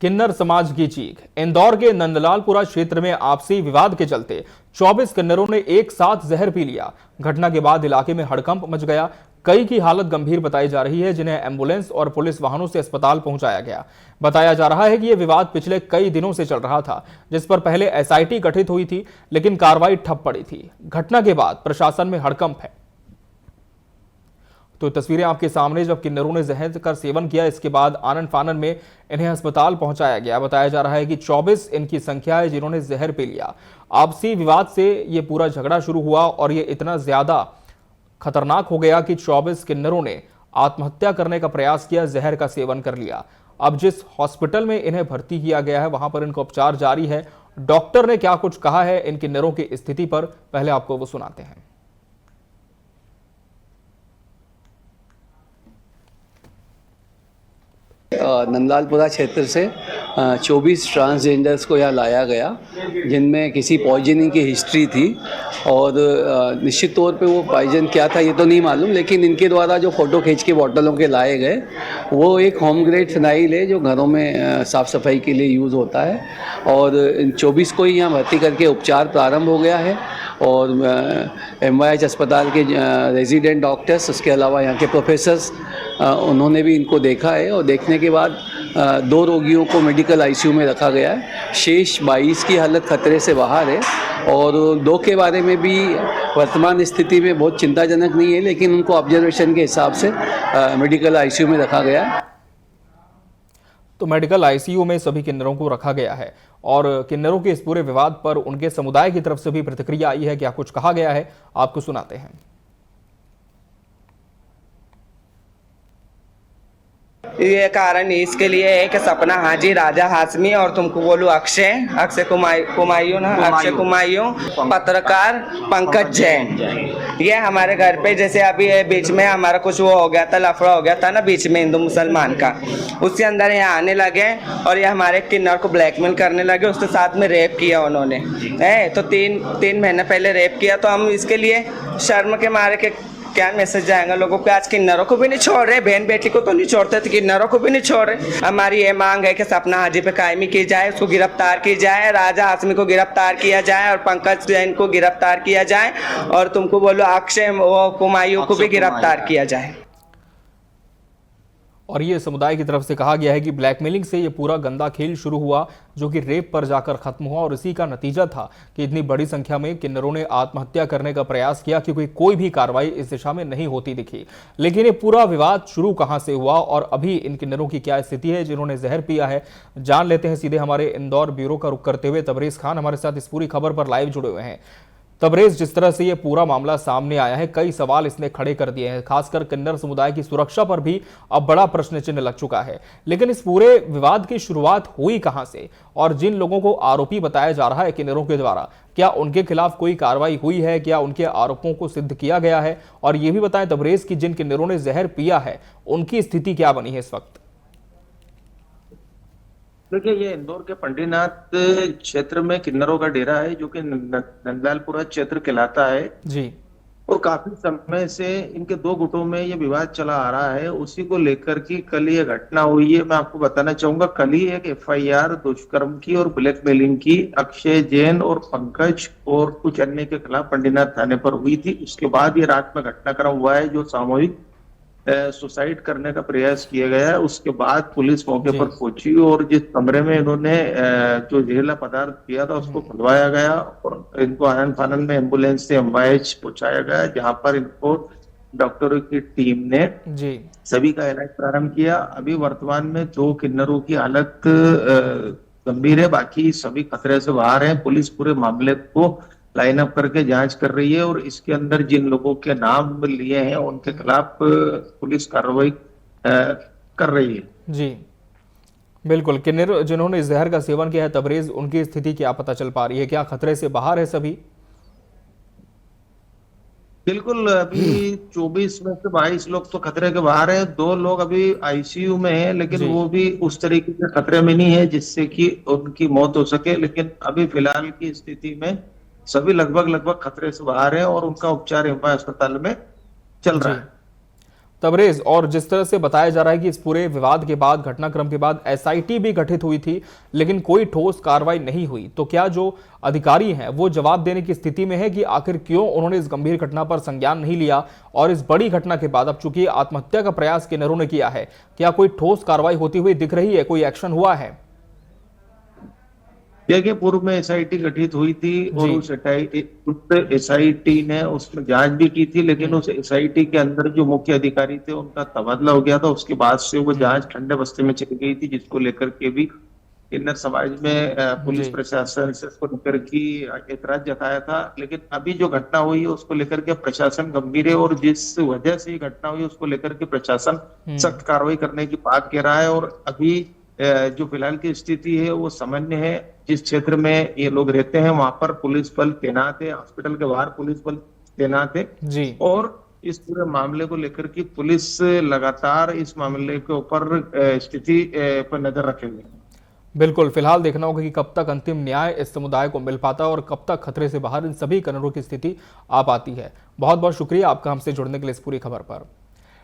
किन्नर समाज की चीख। इंदौर के नंदलालपुरा क्षेत्र में आपसी विवाद के चलते 24 किन्नरों ने एक साथ जहर पी लिया। घटना के बाद इलाके में हड़कंप मच गया। कई की हालत गंभीर बताई जा रही है, जिन्हें एम्बुलेंस और पुलिस वाहनों से अस्पताल पहुंचाया गया। बताया जा रहा है कि यह विवाद पिछले कई दिनों से चल रहा था, जिस पर पहले एसआईटी गठित हुई थी, लेकिन कार्रवाई ठप पड़ी थी। घटना के बाद प्रशासन में हड़कंप है। तो तस्वीरें आपके सामने, जब किन्नरों ने जहर का सेवन किया, इसके बाद आनन फानन में इन्हें अस्पताल पहुंचाया गया। बताया जा रहा है कि 24 इनकी संख्या है जिन्होंने जहर पी लिया। आपसी विवाद से ये पूरा झगड़ा शुरू हुआ और ये इतना ज्यादा खतरनाक हो गया कि 24 किन्नरों ने आत्महत्या करने का प्रयास किया, जहर का सेवन कर लिया। अब जिस हॉस्पिटल में इन्हें भर्ती किया गया है, वहां पर इनका उपचार जारी है। डॉक्टर ने क्या कुछ कहा है इन किन्नरों की स्थिति पर, पहले आपको वो सुनाते हैं। नंदलालपुरा क्षेत्र से 24 ट्रांसजेंडर्स को यहाँ लाया गया, जिनमें किसी पॉइजनिंग की हिस्ट्री थी और निश्चित तौर पे वो पॉइजन क्या था ये तो नहीं मालूम, लेकिन इनके द्वारा जो फ़ोटो खींच के बॉटलों के लाए गए वो एक होम ग्रेड फिनाइल है जो घरों में साफ़ सफाई के लिए यूज़ होता है। और इन 24 को ही यहाँ भर्ती करके उपचार प्रारंभ हो गया है और MYH अस्पताल के रेजिडेंट डॉक्टर्स, उसके अलावा यहाँ के प्रोफेसर्स, उन्होंने भी इनको देखा है और देखने के बाद 2 रोगियों को मेडिकल ICU में रखा गया है। शेष 22 की हालत खतरे से बाहर है और 2 के बारे में भी वर्तमान स्थिति में बहुत चिंताजनक नहीं है, लेकिन उनको ऑब्जर्वेशन के हिसाब से मेडिकल ICU में रखा गया है। तो मेडिकल ICU में सभी किन्नरों को रखा गया है और किन्नरों के इस पूरे विवाद पर उनके समुदाय की तरफ से भी प्रतिक्रिया आई है। क्या कुछ कहा गया है, आपको सुनाते हैं। ये कारण इसके लिए है कि सपना हाजी, राजा हाशमी और तुमको बोलू अक्षय कुमायूं, पत्रकार पंकज जैन, ये हमारे घर पे जैसे अभी बीच में हमारा कुछ वो हो गया था, लफड़ा हो गया था ना बीच में हिंदू मुसलमान का, उसके अंदर ये आने लगे और ये हमारे किन्नर को ब्लैकमेल करने लगे। उसके साथ में रेप किया उन्होंने, तो 3 महीने पहले रेप किया। तो हम इसके लिए शर्म के मारे के क्या मैसेज जाएगा लोगों को, आज किन्नरों को भी नहीं छोड़ रहे, बहन बेटी को तो नहीं छोड़ते थे, किन्नरों को भी नहीं छोड़ रहे। हमारी ये मांग है कि सपना हाजी पे कायमी की जाए, उसको गिरफ्तार की जाए, राजा हाशमी को गिरफ्तार किया जाए और पंकज जैन को गिरफ्तार किया जाए और तुमको बोलो अक्षय कुमायूं को भी गिरफ्तार किया जाए। और ये समुदाय की तरफ से कहा गया है कि ब्लैकमेलिंग से ये पूरा गंदा खेल शुरू हुआ, जो कि रेप पर जाकर खत्म हुआ और इसी का नतीजा था कि इतनी बड़ी संख्या में किन्नरों ने आत्महत्या करने का प्रयास किया, क्योंकि कोई भी कार्रवाई इस दिशा में नहीं होती दिखी। लेकिन ये पूरा विवाद शुरू कहां से हुआ और अभी इन किन्नरों की क्या स्थिति है जिन्होंने जहर पिया है, जान लेते हैं। सीधे हमारे इंदौर ब्यूरो का रुख करते हुए तबरेज खान हमारे साथ इस पूरी खबर पर लाइव जुड़े हुए हैं। तबरेज, जिस तरह से ये पूरा मामला सामने आया है, कई सवाल इसने खड़े कर दिए हैं, खासकर किन्नर समुदाय की सुरक्षा पर भी अब बड़ा प्रश्न चिन्ह लग चुका है। लेकिन इस पूरे विवाद की शुरुआत हुई कहां से और जिन लोगों को आरोपी बताया जा रहा है किन्नरों के द्वारा, क्या उनके खिलाफ कोई कार्रवाई हुई है, क्या उनके आरोपों को सिद्ध किया गया है? और ये भी बताएं तबरेज की जिन किन्नरों ने जहर पिया है उनकी स्थिति क्या बनी है इस वक्त? देखिए, ये इंदौर के पंडीनाथ क्षेत्र में किन्नरों का डेरा है, जो कि नंदलालपुरा क्षेत्र कहलाता है जी। और काफी समय से इनके 2 गुटों में ये विवाद चला आ रहा है। उसी को लेकर की कल ये घटना हुई है। मैं आपको बताना चाहूंगा, कल ही एक FIR दुष्कर्म की और ब्लैकमेलिंग की अक्षय जैन और पंकज और कुछ अन्य के खिलाफ पंडीनाथ थाने पर हुई थी। उसके बाद ये रात में घटनाक्रम हुआ है, जो सामूहिक सुसाइड करने का प्रयास किया गया है। उसके बाद पुलिस मौके पर पहुंची और जिस कमरे में इन्होंने जो जहरीला पदार्थ पिया था उसको खुलवाया गया और इनको आनन फानन में एम्बुलेंस से MYH पहुंचाया गया, जहां पर इनको डॉक्टरों की टीम ने सभी का इलाज प्रारंभ किया। अभी वर्तमान में 2 किन्नरों की हालत गंभीर है, बाकी सभी खतरे से बाहर हैं। पुलिस पूरे मामले को लाइन अप करके जांच कर रही है और इसके अंदर जिन लोगों के नाम लिए हैं उनके खिलाफ पुलिस कार्रवाई कर रही है। जी बिल्कुल। किन्नर जिन्होंने जहर का सेवन किया है तबरेज, उनकी स्थिति क्या पता चल पा रही है? क्या खतरे से बाहर है सभी? बिल्कुल, अभी 24 में से 22 लोग तो खतरे के बाहर है। 2 लोग अभी ICU में है, लेकिन वो भी उस तरीके से खतरे में नहीं है जिससे कि उनकी मौत हो सके। लेकिन अभी फिलहाल की स्थिति में सभी लगभग खतरे से बाहर है और उनका उपचार MY अस्पताल में चल रहा है। तबरेज, और जिस तरह से बताया जा रहा है कि इस पूरे विवाद के बाद, घटनाक्रम के बाद एसआईटी भी गठित हुई थी लेकिन कोई ठोस कार्रवाई नहीं हुई, तो क्या जो अधिकारी हैं वो जवाब देने की स्थिति में है कि आखिर क्यों उन्होंने इस गंभीर घटना पर संज्ञान नहीं लिया? और इस बड़ी घटना के बाद, अब चूंकि आत्महत्या का प्रयास किन्नरों ने किया है, क्या कोई ठोस कार्रवाई होती हुई दिख रही है? कोई एक्शन हुआ है? देखिए, पूर्व में एसआईटी गठित हुई थी और जी। उस एसआईटी ने उसमें जांच भी की थी, लेकिन उस एसआईटी के अंदर जो मुख्य अधिकारी थे उनका तबादला हो गया था। उसके बाद से वो जांच ठंडे बस्ते में चली गई थी, जिसको लेकर के भी किन्नर समाज में पुलिस जी। प्रशासन से इसको लेकर की एतराज जताया था। लेकिन अभी जो घटना हुई है उसको लेकर के प्रशासन गंभीर है, और जिस वजह से ये घटना हुई उसको लेकर के प्रशासन सख्त कार्रवाई करने की बात कह रहा है। और अभी जो फिलहाल की स्थिति है वो सामान्य है। जिस क्षेत्र में ये लोग रहते हैं वहां पर पुलिस बल तैनात है, हॉस्पिटल के बाहर पुलिस बल तैनात है, जी। और इस पूरे मामले को लेकर की पुलिस लगातार इस मामले के ऊपर स्थिति पर नजर रखेगी। बिल्कुल, फिलहाल देखना होगा कि कब तक अंतिम न्याय इस समुदाय को मिल पाता है और कब तक खतरे से बाहर इन सभी किन्नरों की स्थिति आ पाती है। बहुत बहुत शुक्रिया आपका हमसे जुड़ने के लिए इस पूरी खबर पर।